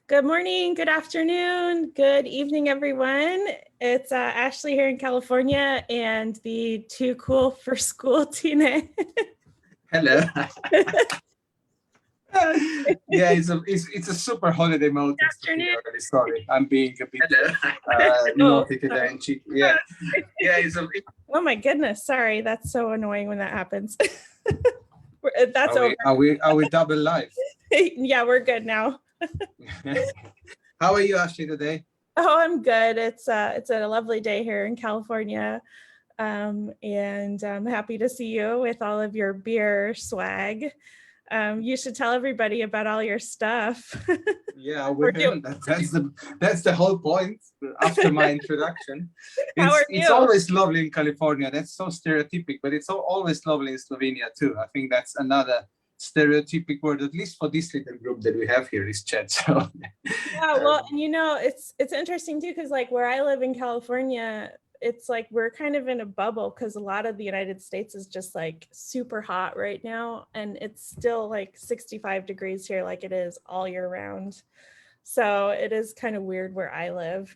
Good morning, good afternoon, good evening, everyone. It's Ashley here in California and the Too Cool for School Tina. Hello. Yeah, it's a super holiday mode. Afternoon. Sorry, I'm being a bit naughty today and cheeky. Yeah, Oh my goodness, sorry. That's so annoying when that happens. That's over. Are we double live? Yeah, we're good now. How are you, Ashley, today? Oh, I'm good. It's a lovely day here in California. And I'm happy to see you with all of your beer swag. You should tell everybody about all your stuff. Yeah, that's the whole point after my introduction. It's always lovely in California. That's so stereotypic, but it's always lovely in Slovenia too. I think that's another stereotypic word, at least for this little group that we have here, is chat. So yeah, well, and you know, it's interesting too, because like where I live in California, it's like we're kind of in a bubble because a lot of the United States is just like super hot right now, and it's still like 65 degrees here like it is all year round. So it is kind of weird where I live.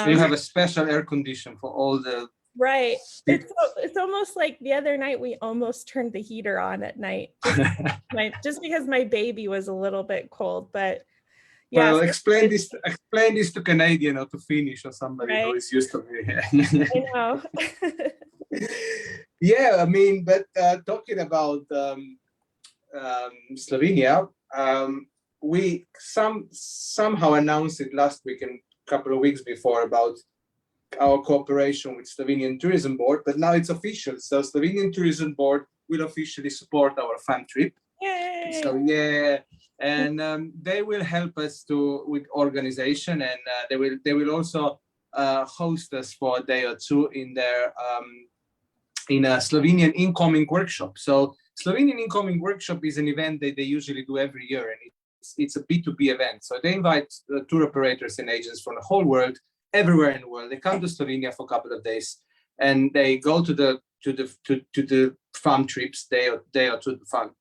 You have a special air condition for all the right. It's almost like the other night we almost turned the heater on at night just because my baby was a little bit cold, but yeah. Well, explain this to Canadian or to Finnish or somebody who is used to it. I know. Yeah, I mean, but talking about Slovenia, we somehow announced it last week and a couple of weeks before about our cooperation with Slovenian Tourism Board, but now it's official. So Slovenian Tourism Board will officially support our fan trip. Yay! So yeah, and they will help us with organization, and they will also host us for a day or two in their in a Slovenian incoming workshop. So Slovenian incoming workshop is an event that they usually do every year, and it's a B2B event. So they invite tour operators and agents from the whole world, everywhere in the world. They come to Slovenia for a couple of days, and they go to the farm trips, day or two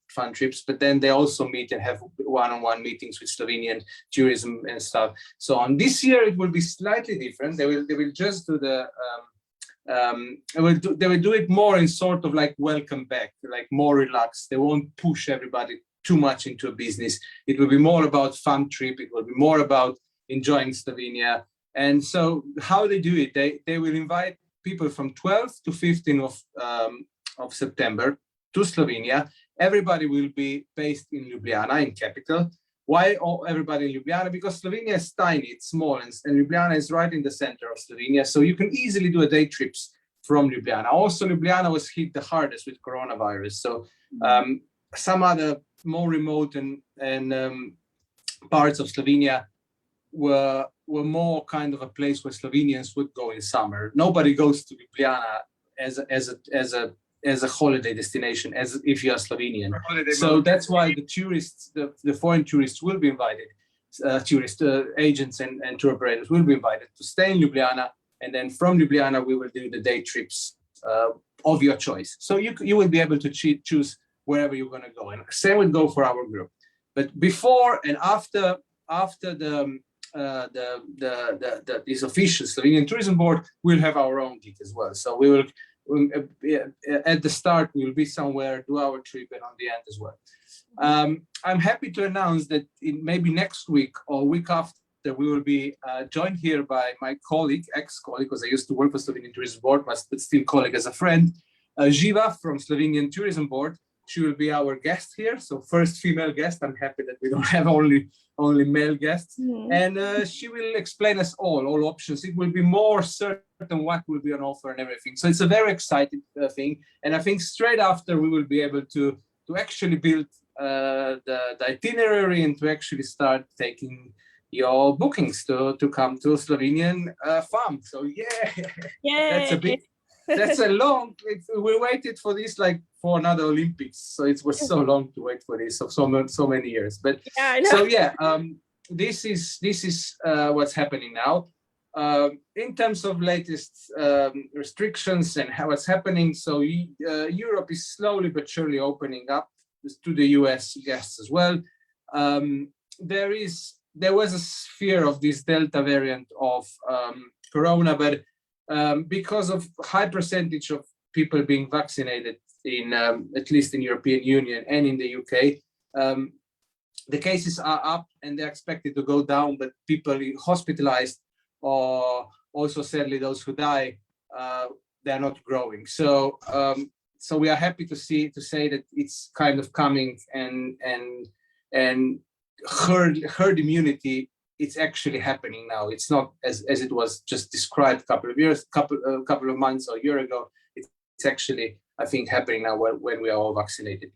farm trips, but then they also meet and have one-on-one meetings with Slovenian tourism and stuff. So on this year it will be slightly different. They will just do they will do it more in sort of like welcome back, like more relaxed. They won't push everybody too much into a business. It will be more about fun trip. It will be more about enjoying Slovenia. And so how they do it, they will invite people from 12th to 15th of September to Slovenia. Everybody will be based in Ljubljana, in capital. Why everybody in Ljubljana? Because Slovenia is tiny, it's small, and Ljubljana is right in the center of Slovenia. So you can easily do a day trips from Ljubljana. Also, Ljubljana was hit the hardest with coronavirus. So some other more remote and parts of Slovenia were more kind of a place where Slovenians would go in summer. Nobody goes to Ljubljana as a holiday destination, as if you are Slovenian. So that's why the tourists, the foreign tourists will be invited, agents and tour operators will be invited to stay in Ljubljana, and then from Ljubljana we will do the day trips of your choice. So you will be able to choose wherever you're going to go, and same will go for our group. But before and after this official Slovenian Tourism Board, we'll have our own gig as well. So we will at the start we will be somewhere, do our trip, and on the end as well. I'm happy to announce that maybe next week or week after we will be joined here by my colleague, ex-colleague, because I used to work for Slovenian Tourism Board, but still colleague as a friend, Živa from Slovenian Tourism Board. She will be our guest here. So first female guest. I'm happy that we don't have only male guests. Mm-hmm. And she will explain us all options. It will be more certain what will be on offer and everything. So it's a very exciting thing. And I think straight after we will be able to actually build the itinerary and to actually start taking your bookings to come to Slovenian farm. So yeah, that's a long. We waited for this like for another Olympics, so it was so long to wait for this, so many years. But yeah, so yeah, this is what's happening now. In terms of latest restrictions and what's happening, so Europe is slowly but surely opening up to the US guests as well. There is there was a fear of this Delta variant of Corona, but because of high percentage of people being vaccinated in at least in European Union and in the UK, the cases are up and they're expected to go down, but people hospitalized or also sadly those who die, they're not growing. So so we are happy to say that it's kind of coming, and herd immunity, it's actually happening now. It's not as it was just described a couple of months or a year ago. It's actually, I think, happening now when we are all vaccinated.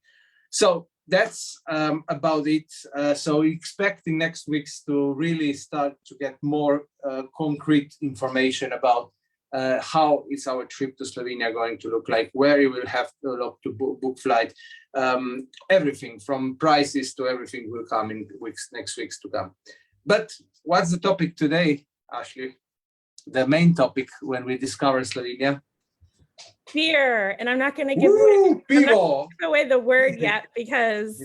So that's about it. So expecting next weeks to really start to get more concrete information about how is our trip to Slovenia going to look like, where you will have to book flight, everything from prices to everything will come in next weeks to come. But what's the topic today, Ashley? The main topic when we discover Slovenia? Beer. And I'm not going to give away the word yet, because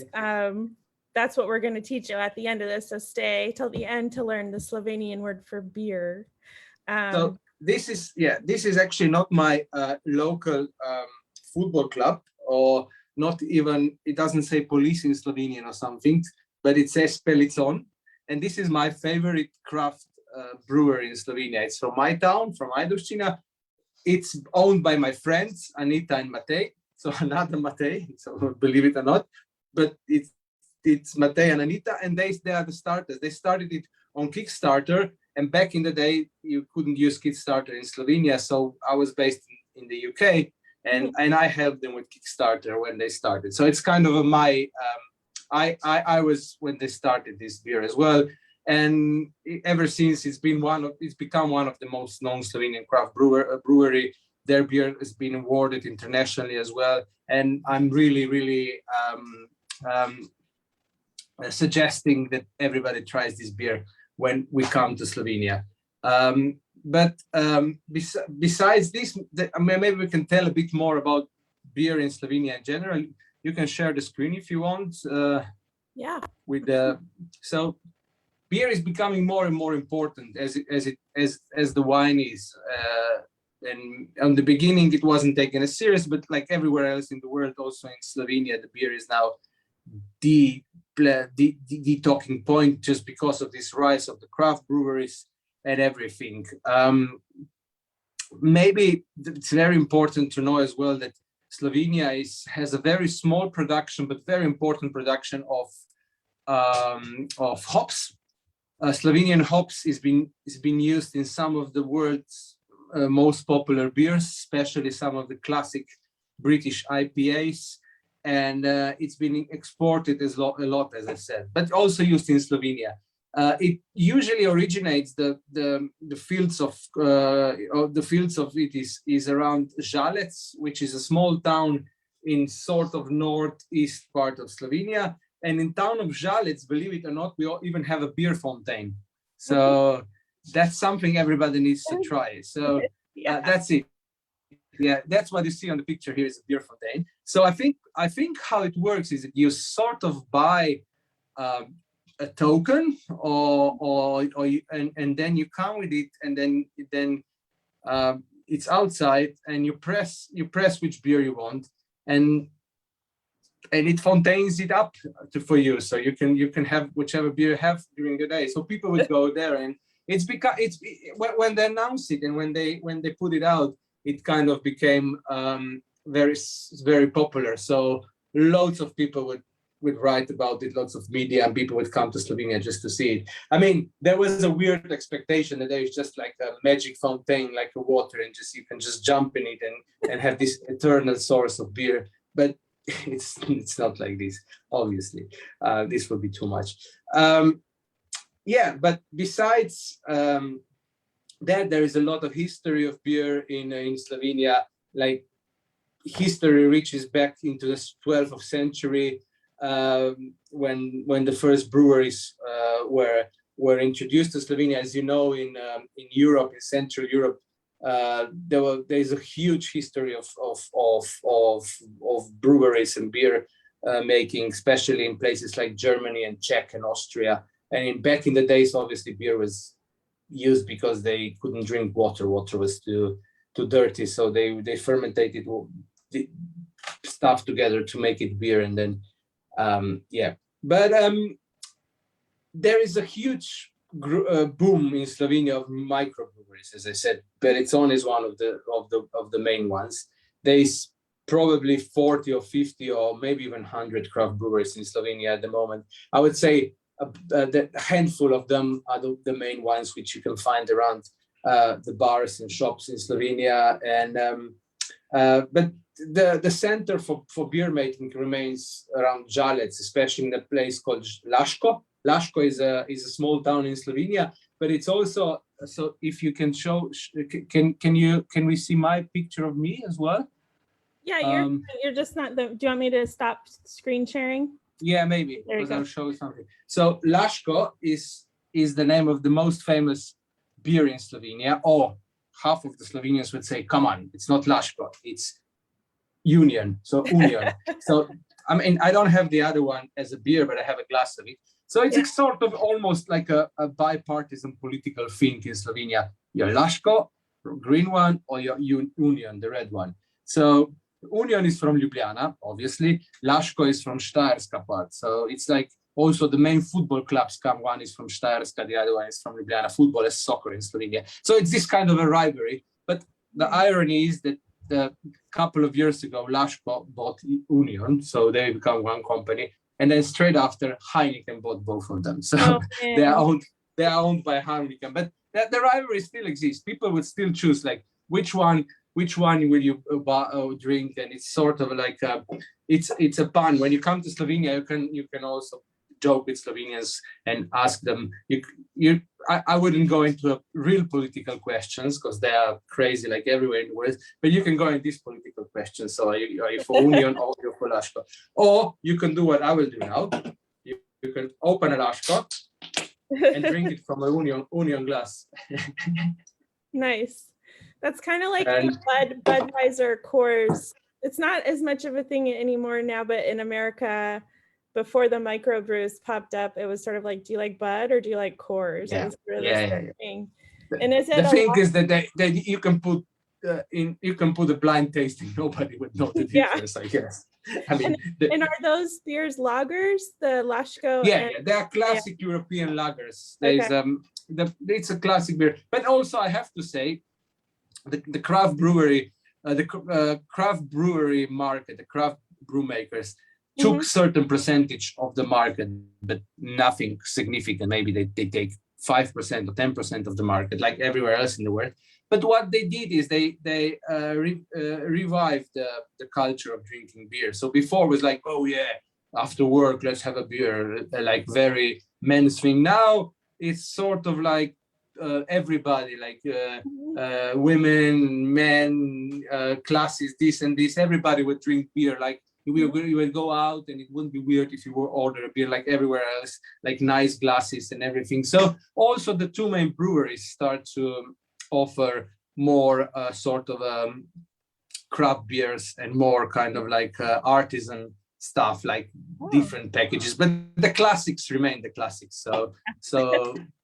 that's what we're going to teach you at the end of this. So stay till the end to learn the Slovenian word for beer. So this is actually not my local football club, or not even, it doesn't say police in Slovenian or something, but it says Pelicon. And this is my favorite craft brewery in Slovenia. It's from my town, from Ajdovščina. It's owned by my friends, Anita and Matej. So another Matej, so believe it or not, but it's Matej and Anita, and they are the starters. They started it on Kickstarter, and back in the day, you couldn't use Kickstarter in Slovenia. So I was based in the UK, and I helped them with Kickstarter when they started. So it's kind of I was when they started this beer as well, and ever since it's become one of the most known Slovenian craft brewery. Their beer has been awarded internationally as well, and I'm really suggesting that everybody tries this beer when we come to Slovenia. Besides this, maybe we can tell a bit more about beer in Slovenia in general. You can share the screen if you want. Yeah. So beer is becoming more and more important as the wine is. And on the beginning, it wasn't taken as serious, but like everywhere else in the world, also in Slovenia, the beer is now the talking point, just because of this rise of the craft breweries and everything. Maybe it's very important to know as well that Slovenia has a very small production, but very important production of hops. Slovenian hops is being used in some of the world's most popular beers, especially some of the classic British IPAs, and it's been exported a lot, as I said, but also used in Slovenia. It usually originates the fields of it is around Žalec, which is a small town in sort of northeast part of Slovenia. And in town of Žalec, believe it or not, we even have a beer fountain. So that's something everybody needs to try. So that's it. Yeah, that's what you see on the picture here is a beer fountain. So I think how it works is that you sort of buy a token, and then you come with it, and then it's outside, and you press which beer you want, and it fountains it up for you, so you can have whichever beer you have during the day. So people would go there, and when they announce it and when they put it out, it kind of became very popular. So loads of people would write about it, lots of media, and people would come to Slovenia just to see it. I mean, there was a weird expectation that there is just like a magic fountain, like a water, and you can just jump in it and have this eternal source of beer. But it's not like this, obviously. This would be too much. But besides that, there is a lot of history of beer in Slovenia. Like, history reaches back into the 12th century. When the first breweries were introduced to Slovenia, as you know, in Europe, in Central Europe, there's a huge history of breweries and beer making, especially in places like Germany and Czech and Austria. And back in the days, obviously, beer was used because they couldn't drink water. Water was too dirty, so they fermented the stuff together to make it beer, and then yeah. But there is a huge boom in Slovenia of microbreweries, as I said. Beritson is one of the main ones. There's probably 40 or 50 or maybe even 100 craft breweries in Slovenia at the moment. I would say a handful of them are the main ones which you can find around the bars and shops in Slovenia. And but the center for beer making remains around Jalec, especially in a place called Laško. Laško is a small town in Slovenia, but it's also, so if you can show, can we see my picture of me as well? Yeah, you're just not do you want me to stop screen sharing? Yeah, maybe, because I'll show you something. So Laško is the name of the most famous beer in Slovenia, or half of the Slovenians would say, come on, it's not Laško, it's Union, so Union. So, I mean, I don't have the other one as a beer, but I have a glass of it. So it's a sort of almost like a bipartisan political thing in Slovenia. Your Laško, green one, or your Union, the red one. So Union is from Ljubljana, obviously. Laško is from Štajerska part. So it's like also the main football clubs come. One is from Štajerska, the other one is from Ljubljana. Football is soccer in Slovenia. So it's this kind of a rivalry. But the irony is that a couple of years ago, Laško bought Union, so they become one company. And then straight after, Heineken bought both of them. So they are owned by Heineken. But the rivalry still exists. People would still choose like which one will you drink, and it's sort of like it's a pun. When you come to Slovenia, you can also joke with Slovenians and ask them. I wouldn't go into real political questions because they are crazy like everywhere in the world. But you can go into these political questions. So are you for Union or you're for Laško? Or you can do what I will do now. You can open a Laško and drink it from a Union glass. Nice. That's kind of like Budweiser, Coors. It's not as much of a thing anymore now, but in America, before the microbrews popped up, it was sort of like, do you like Bud or do you like Coors? Yeah. And is it the thing is that you can put a blind tasting. Nobody would know the difference, I guess. I mean, and are those beers lagers, the Laško? Yeah, they are classic European lagers. It's a classic beer, but also I have to say, the craft brewery, craft brewery market, the craft brew makers took certain percentage of the market, but nothing significant. Maybe they take 5% or 10% of the market, like everywhere else in the world. But what they did is they revived the culture of drinking beer. So before it was like, oh yeah, after work, let's have a beer, like very men's thing. Now it's sort of like everybody, like women, men, classes, this and this, everybody would drink beer. Like you will go out and it wouldn't be weird if you were order a beer like everywhere else, like nice glasses and everything. So also the two main breweries start to offer more sort of craft beers and more kind of like artisan stuff, like different packages, but the classics remain the classics. So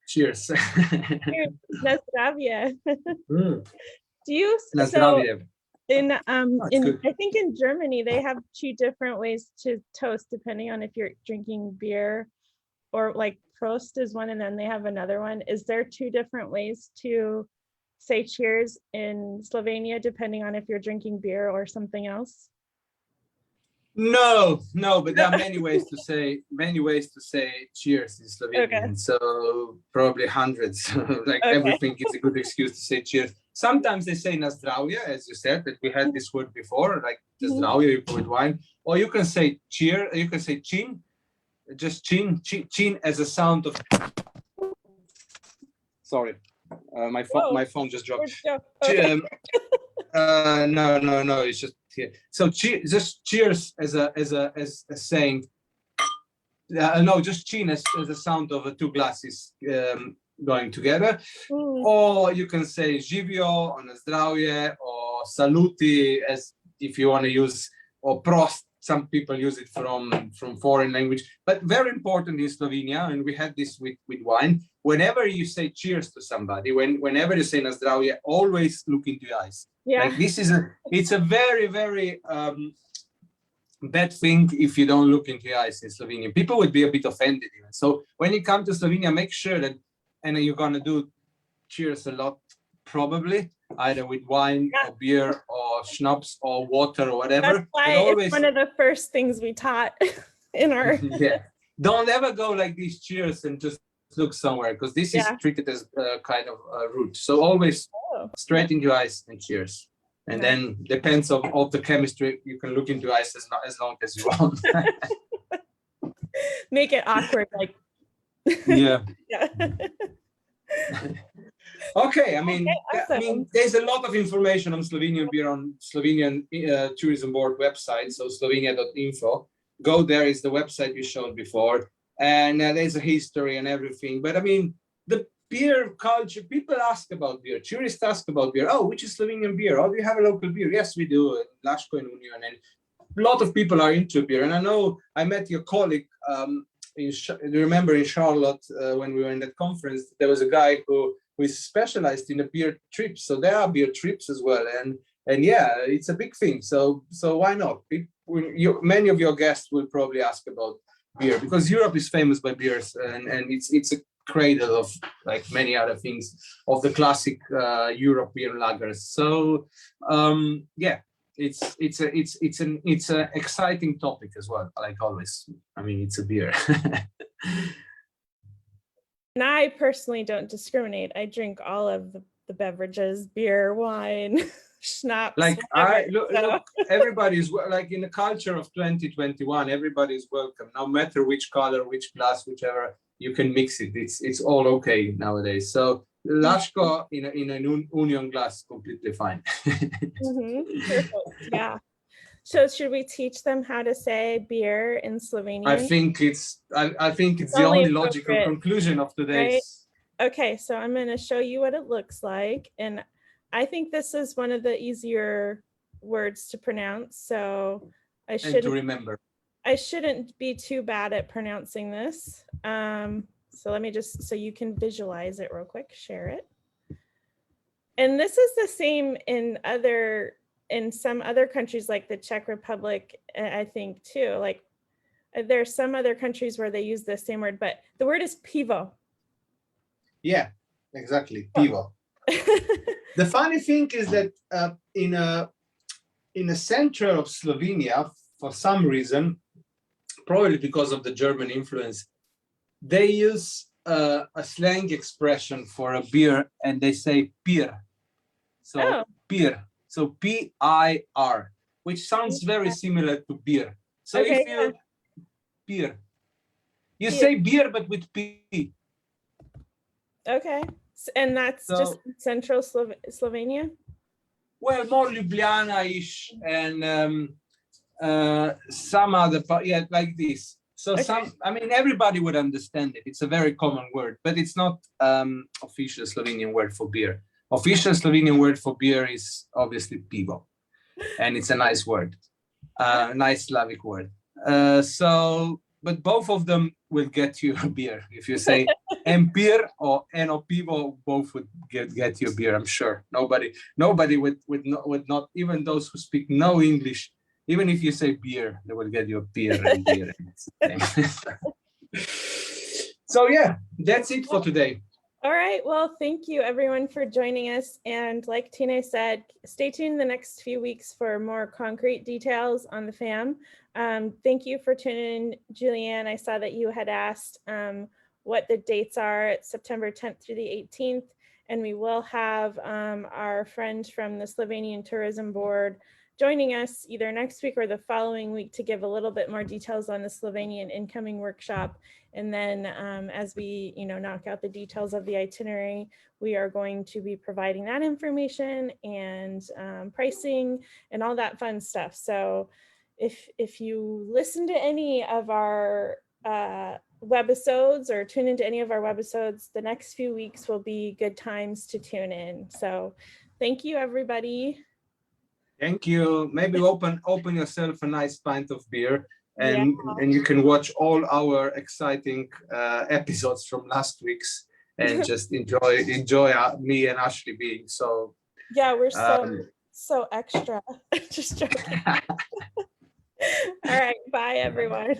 cheers. Cheers. Na zdravie. Do you Na zdravie. I think in Germany they have two different ways to toast depending on if you're drinking beer, or like Prost is one and then they have another one. Is there two different ways to say cheers in Slovenia depending on if you're drinking beer or something else? No, but there are many ways to say cheers in Slovenian. So probably hundreds. Everything is a good excuse to say cheers. Sometimes they say na zdravje, as you said, that we had this word before, like na zdravje, you put wine. Or you can say cheer, you can say chin, just chin as a sound of. Sorry, my phone just dropped. No, it's just here. So just cheers as a saying. No, just chin as a sound of two glasses going together. Or you can say živio or na zdravje or saluti, as if you want to use, or prost some people use it from foreign language, but very important in Slovenia, and we had this with wine. Whenever you say cheers to somebody, whenever you say na zdravje, always look into your eyes. Yeah. Like it's a very, very bad thing if you don't look into your eyes in Slovenia. People would be a bit offended even. So when you come to Slovenia, make sure that, and you're gonna do cheers a lot, probably either with wine or beer or schnapps or water or whatever. That's why always, it's one of the first things we taught in our yeah. Don't ever go like these cheers and just look somewhere, because this is treated as kind of rude. So always straight into your eyes and cheers. And then depends of the chemistry, you can look into eyes as long as you want. Make it awkward, like yeah. yeah. Okay, I mean, awesome. I mean, there's a lot of information on Slovenian beer on Slovenian Tourism Board website, so slovenia.info. Go there, is the website we showed before, and there's a history and everything. But I mean, the beer culture, people ask about beer, tourists ask about beer. Oh, which is Slovenian beer? Oh, do you have a local beer? Yes, we do, Laško and Union, and a lot of people are into beer. And I know I met your colleague, do you remember in Charlotte when we were in that conference, there was a guy who is specialized in a beer trip. So there are beer trips as well. And yeah, it's a big thing. So why not? Many of your guests will probably ask about beer, because Europe is famous by beers, and it's a cradle of, like many other things, of the classic European lagers. So yeah, it's an exciting topic as well, like always. I mean, it's a beer. And I personally don't discriminate. I drink all of the beverages, beer, wine, schnapps. Like whatever, look, everybody's like, in the culture of 2021, everybody's welcome, no matter which color, which glass, whichever, you can mix it. It's all okay nowadays. So Laško in an Union glass, completely fine. Perfect. Yeah. So should we teach them how to say beer in Slovenian? I think it's the only logical conclusion of today's. Right? Okay, so I'm going to show you what it looks like, and I think this is one of the easier words to pronounce. So to remember. I shouldn't be too bad at pronouncing this. So let me just, so you can visualize it real quick, share it. And this is the same in some other countries, like the Czech Republic, I think too. Like there are some other countries where they use the same word, but the word is pivo. Yeah, exactly, pivo. The funny thing is that in the center of Slovenia, for some reason, probably because of the German influence, they use a slang expression for a beer, and they say pier. So pier. So P-I-R, which sounds very similar to beer. So if you beer, you say beer, but with P. Okay, and that's just central Slovenia. Well, more Ljubljana-ish, and some other part, yeah, like this. So I mean, everybody would understand it. It's a very common word, but it's not official Slovenian word for beer. Official Slovenian word for beer is obviously pivo, and it's a nice word, nice Slavic word. But both of them will get you a beer. If you say en pier or eno pivo, both would get you a beer. I'm sure nobody would not, even those who speak no English. Even if you say beer, they will get you a beer and beer. So yeah, that's it for today. All right. Well, thank you everyone for joining us. And like Tina said, stay tuned the next few weeks for more concrete details on the FAM. Thank you for tuning in, Julianne. I saw that you had asked what the dates are. It's September 10th through the 18th. And we will have our friend from the Slovenian Tourism Board joining us either next week or the following week to give a little bit more details on the Slovenian incoming workshop. And then as we knock out the details of the itinerary, we are going to be providing that information and pricing and all that fun stuff. So if you listen to any of our webisodes or tune into any of our webisodes, the next few weeks will be good times to tune in. So thank you, everybody. Thank you. Maybe open yourself a nice pint of beer, Yeah. and you can watch all our exciting episodes from last week's, and just enjoy me and Ashley being so. Yeah, we're so extra. Just joking. All right, bye everyone.